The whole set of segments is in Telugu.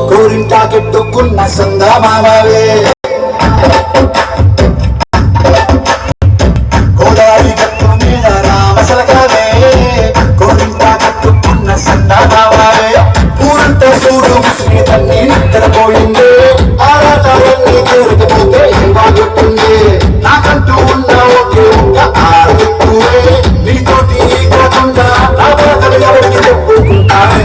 కోరింటాకెట్టుకున్న సందమావే గోదావరి గట్టు మీద రామసలకావే కోరింటాకెట్టుకున్న సందమావే ఊరంతా చూడు ముసిరి తన్ని నిద్రపోయింది ఆరాటాలన్నీ చేరకపోతే ఏం బాగుంటుంది నాకంటూ ఉన్న ఒకే ఒక్క ఆరువే నీతోటి కాకుండా నా బాధలు ఎవరికి చెప్పుకుంటానే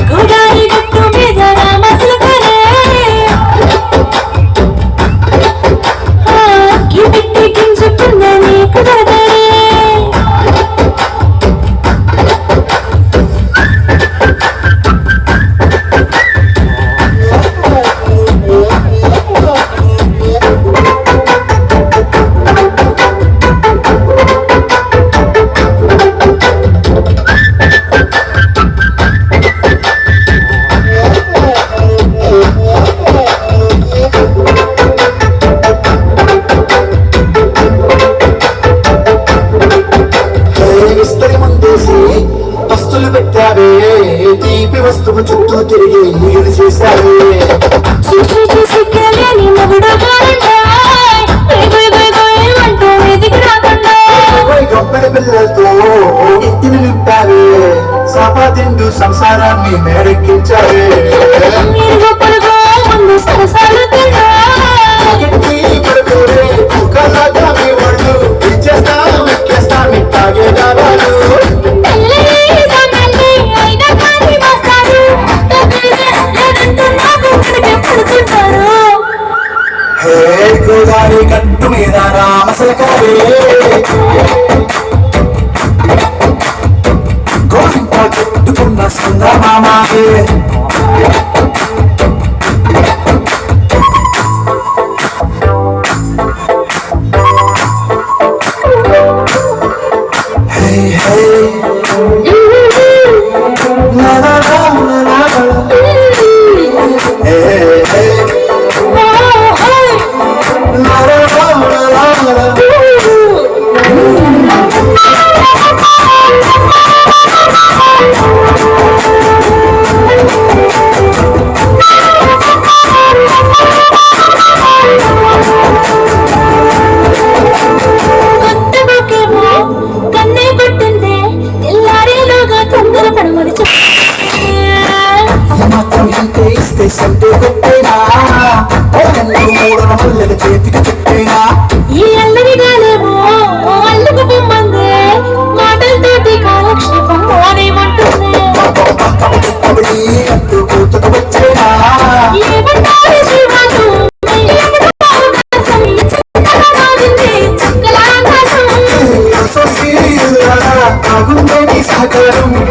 వస్తువులు పెట్టావే తీపి వస్తువు చుట్టూ తిరిగి నీరు చేశావే గొప్పడి పిల్లలతో ఇంటిని నింపావే సంపాదిండు సంసారాన్ని మేరెక్కించావే గోదావరి గట్టు మీద రామసలకావే గోరింట చెట్టుకున్న సందమావే సంటే కొట్టేనా మూడల మల్లెల చేతికి చుట్టేనా ఈ అల్లరి గాలేమో అల్లుకు పొమ్మందే మాటలతోటి కాలక్షేపం మోనేమంటుంది అంటూ కూతుకు వచ్చేనా ఏమంటారు జీవాలు సహకారం